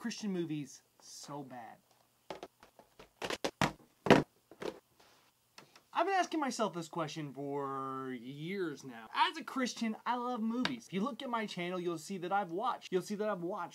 Christian movies so bad? I've been asking myself this question for years now. As a Christian, I love movies. If you look at my channel, you'll see that I've watched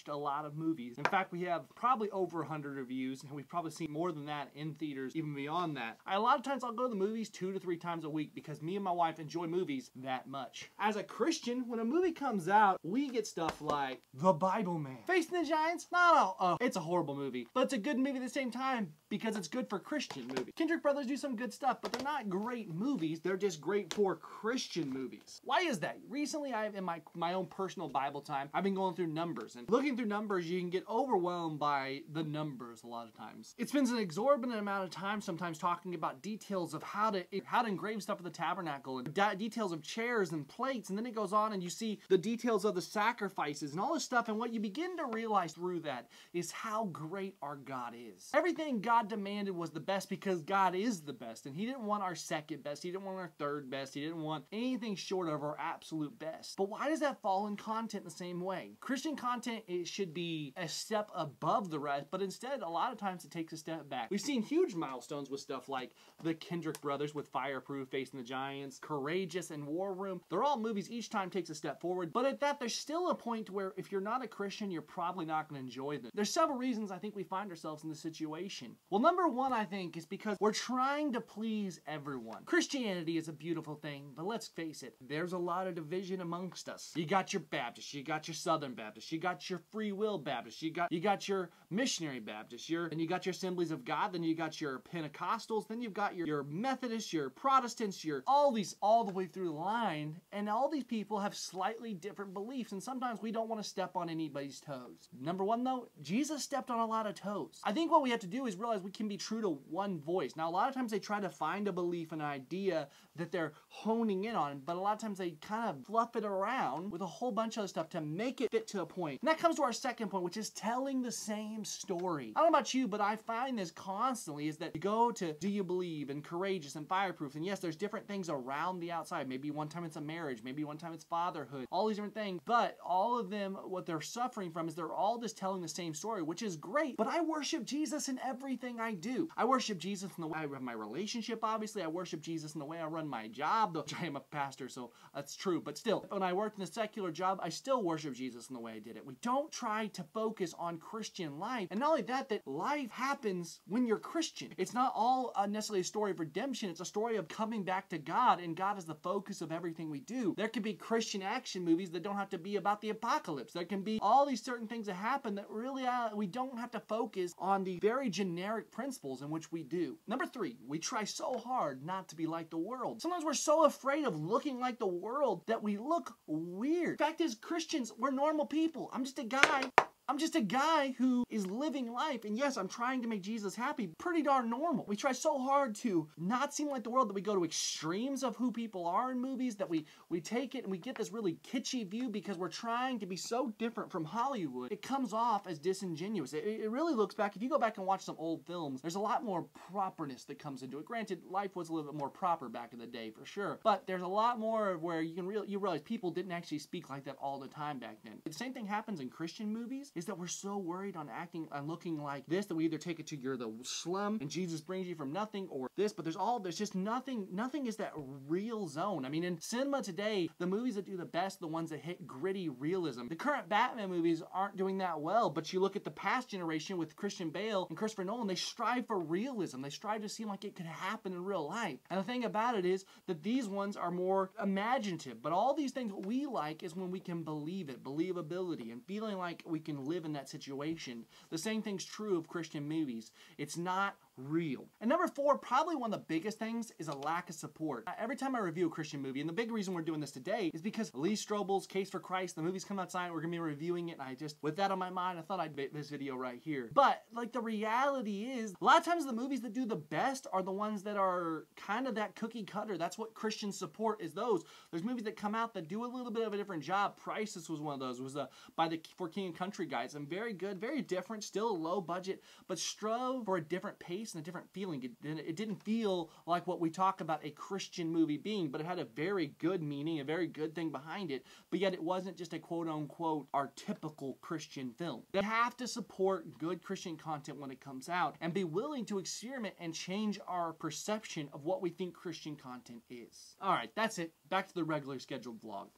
a lot of movies. In fact, we have probably over 100 reviews, and we've probably seen more than that in theaters, even beyond that. A lot of times I'll go to the movies 2 to 3 times a week because me and my wife enjoy movies that much. As a Christian, when a movie comes out, we get stuff like The Bible Man. Facing the Giants? No, it's a horrible movie, but it's a good movie at the same time because it's good for Christian movies. Kendrick Brothers do some good stuff, but they're not great movies, they're just great for Christian movies. Why is that? Recently, in my own personal Bible time, I've been going through Numbers, and looking through Numbers, you can get overwhelmed by the numbers a lot of times. It spends an exorbitant amount of time sometimes talking about details of how to engrave stuff for the tabernacle, and details of chairs and plates, and then it goes on and you see the details of the sacrifices and all this stuff, and what you begin to realize through that is how great our God is. Everything God demanded was the best because God is the best, and He didn't want our second best, He didn't want our third best, He didn't want anything short of our absolute best. But why does that fall in content the same way? Christian content, it should be a step above the rest, but instead a lot of times it takes a step back. We've seen huge milestones with stuff like the Kendrick Brothers with Fireproof, Facing the Giants, Courageous, and War Room. They're all movies, each time takes a step forward, but at that there's still a point where if you're not a Christian, you're probably not going to enjoy them. There's several reasons I think we find ourselves in this situation. Well, number one, I think, is because we're trying to please everyone. Christianity is a beautiful thing, but let's face it, there's a lot of division amongst us. You got your Baptists, you got your Southern Baptists, you got your Free Will Baptists, you got your Missionary Baptists, and you got your Assemblies of God, then you got your Pentecostals, then you've got your Methodists, your Protestants, all the way through the line, and all these people have slightly different beliefs, and sometimes we don't want to step on anybody's toes. Number one, though, Jesus stepped on a lot of toes. I think what we have to do is realize we can be true to one voice. Now, a lot of times they try to find a belief, an idea that they're honing in on, but a lot of times they kind of fluff it around with a whole bunch of other stuff to make it fit to a point. And that comes to our second point, which is telling the same story. I don't know about you, but I find this constantly, is that you go to Do You Believe and Courageous and Fireproof, and yes, there's different things around the outside. Maybe one time it's a marriage, maybe one time it's fatherhood, all these different things, but all of them, what they're suffering from is they're all just telling the same story, which is great, but I worship Jesus in everything I do. I worship Jesus in the way I run my relationship, obviously. I worship Jesus in the way I run my job, though I am a pastor, so that's true, but still, when I worked in a secular job, I still worship Jesus in the way I did it. We don't try to focus on Christian life, and not only that life happens when you're Christian. It's not all necessarily a story of redemption, it's a story of coming back to God, and God is the focus of everything we do. There could be Christian action movies that don't have to be about the apocalypse. There can be all these certain things that happen that really we don't have to focus on the very generic principles in which we do. Number three, we try so hard not to be like the world. Sometimes we're so afraid of looking like the world that we look weird. The fact is, Christians, we're normal people. I'm just a guy who is living life, and yes, I'm trying to make Jesus happy. Pretty darn normal. We try so hard to not seem like the world that we go to extremes of who people are in movies, that we take it and we get this really kitschy view because we're trying to be so different from Hollywood. It comes off as disingenuous. It really looks back, if you go back and watch some old films, there's a lot more properness that comes into it. Granted, life was a little bit more proper back in the day, for sure, but there's a lot more where you realize people didn't actually speak like that all the time back then. The same thing happens in Christian movies, is that we're so worried on acting and looking like this that we either take it to you're the slum and Jesus brings you from nothing, or this, but there's just nothing is that real zone. I mean, in cinema today, the movies that do the best are the ones that hit gritty realism. The current Batman movies aren't doing that well, but you look at the past generation with Christian Bale and Christopher Nolan, they strive for realism. They strive to seem like it could happen in real life. And the thing about it is that these ones are more imaginative, but all these things what we like is when we can believe it, believability, and feeling like we can live in that situation. The same thing's true of Christian movies. It's not real. And number four, probably one of the biggest things is a lack of support. Every time I review a Christian movie, and the big reason we're doing this today is because Lee Strobel's Case for Christ, the movie's coming out tonight, we're gonna be reviewing it, and I just, with that on my mind, I thought I'd make this video right here. But, like, the reality is, a lot of times the movies that do the best are the ones that are kind of that cookie cutter. That's what Christians support, is those. There's movies that come out that do a little bit of a different job. Priceless was one of those. It was by the For King and Country guys, and very good, very different, still low budget, but strove for a different pace and a different feeling. It didn't feel like what we talk about a Christian movie being, but it had a very good meaning, a very good thing behind it, but yet it wasn't just a quote-unquote our typical Christian film. You have to support good Christian content when it comes out and be willing to experiment and change our perception of what we think Christian content is. Alright, that's it. Back to the regular scheduled vlog.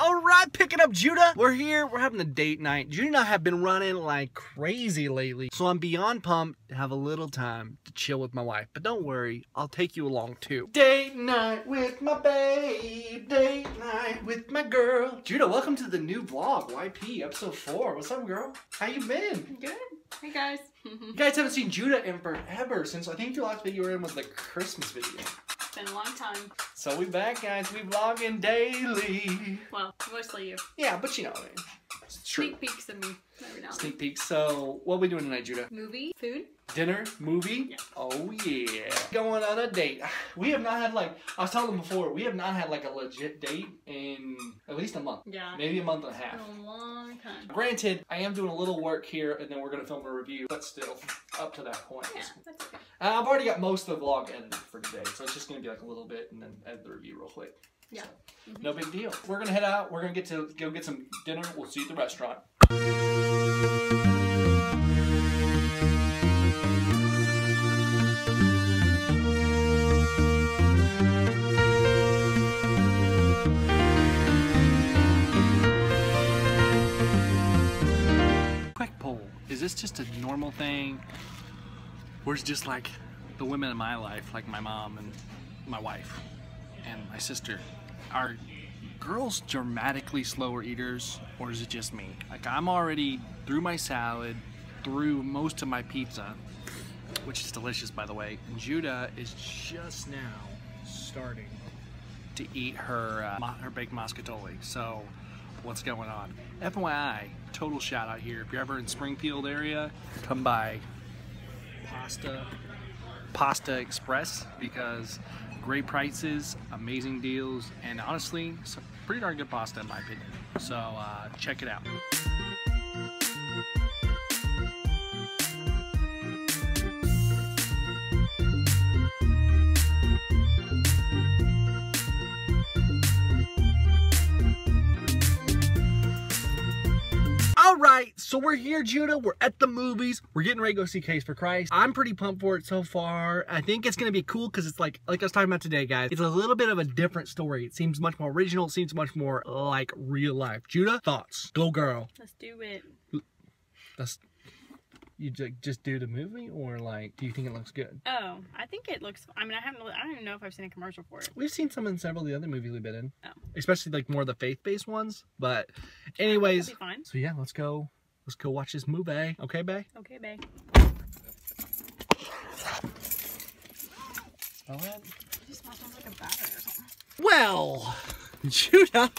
Alright, picking up Judah. We're here. We're having a date night. Judah and I have been running like crazy lately, so I'm beyond pumped to have a little time to chill with my wife. But don't worry, I'll take you along too. Date night with my babe. Date night with my girl. Judah, welcome to the new vlog, YP, episode 4. What's up, girl? How you been? Good. Hey, guys. You guys haven't seen Judah in forever since I think your last video you were in was the Christmas video. It's been a long time. So we back, guys. We vlogging daily. Well, mostly you. Yeah, but you know what I mean. It's true. Sneak peeks of me every now and then. Sneak peek. So, what are we doing tonight, Judah? Movie? Food? Dinner? Movie? Yeah. Oh, yeah. Going on a date. We have not had, like, I was telling them before, we have not had, like, a legit date in at least a month. Yeah. Maybe a month and a half. It's been a long time. Granted, I am doing a little work here, and then we're going to film a review, but still, up to that point. Yeah, that's okay. I've already got most of the vlog edited for today, so it's just going to be, like, a little bit, and then edit the review real quick. Yeah. So, no big deal. We're going to head out. We're going to go get some dinner. We'll see you at the restaurant. Quick poll. Is this just a normal thing? Or is it just like the women in my life, like my mom and my wife and my sister, are girls dramatically slower eaters, or is it just me? Like, I'm already through my salad, through most of my pizza, which is delicious, by the way, and Judah is just now starting to eat her baked mascatoli. So what's going on? FYI, total shout out here. If you're ever in Springfield area, come by Pasta Express, because great prices, amazing deals, and honestly, some pretty darn good pasta in my opinion. So check it out. Alright, so we're here, Judah. We're at the movies. We're getting ready to go see Case for Christ. I'm pretty pumped for it so far. I think it's going to be cool because it's like I was talking about today, guys. It's a little bit of a different story. It seems much more original. It seems much more like real life. Judah, thoughts? Go, girl. Let's do it. You just do the movie, or like, do you think it looks good? Oh, I think it looks. I mean, I don't even know if I've seen a commercial for it. We've seen some in several of the other movies we've been in. Oh. Especially like more of the faith-based ones. But anyways, That'll be fine. So yeah, let's go watch this movie. Okay, bae? Okay, babe. All right. It just smells like a battery or something. Well, Judah,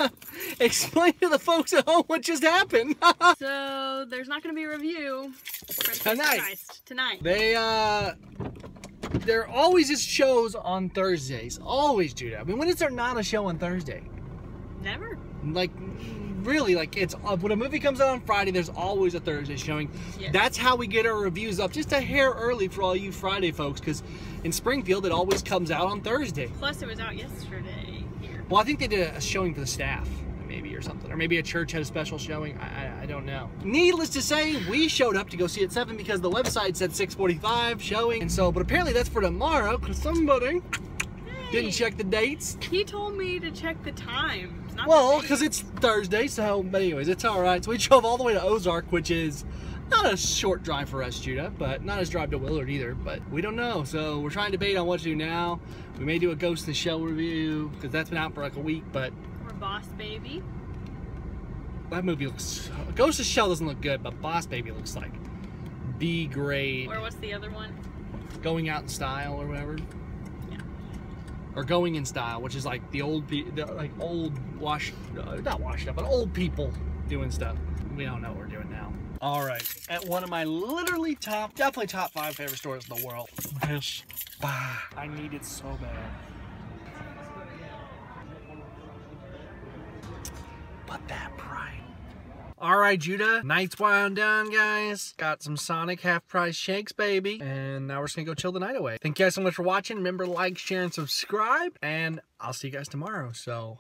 explain to the folks at home what just happened. So there's not going to be a review for Tonight. Tonight. There always is shows on Thursdays. Always, Judah. I mean, when is there not a show on Thursday? Never. Like, really, like, it's when a movie comes out on Friday, there's always a Thursday showing. Yes. That's how we get our reviews up, just a hair early for all you Friday folks, because in Springfield, it always comes out on Thursday. Plus, it was out yesterday here. Well, I think they did a showing for the staff, maybe, or something. Or maybe a church had a special showing. I don't know. Needless to say, we showed up to go see it at 7 because the website said 6:45 showing. And so, but apparently that's for tomorrow, because somebody didn't check the dates. He told me to check the time. Not Well, the because date. it's Thursday, so, but anyways, it's all right. So we drove all the way to Ozark, which is not a short drive for us, Judah, but not as drive to Willard either, but we don't know. So we're trying to debate on what to do now. We may do a Ghost in the Shell review, because that's been out for like a week, but Or Boss Baby. that movie looks, Ghost in the Shell doesn't look good, but Boss Baby looks like B grade. Or what's the other one? Going Out in Style or whatever. Yeah. Or Going in Style, which is like the old, like old not washed up, but old people doing stuff. We don't know what we're doing now. All right, at one of my literally definitely top 5 favorite stores in the world. This, I need it so bad. But that price. All right, Judah. Night's wound down, guys. Got some Sonic half-price shakes, baby. And now we're just gonna go chill the night away. Thank you guys so much for watching. Remember to like, share, and subscribe. And I'll see you guys tomorrow. So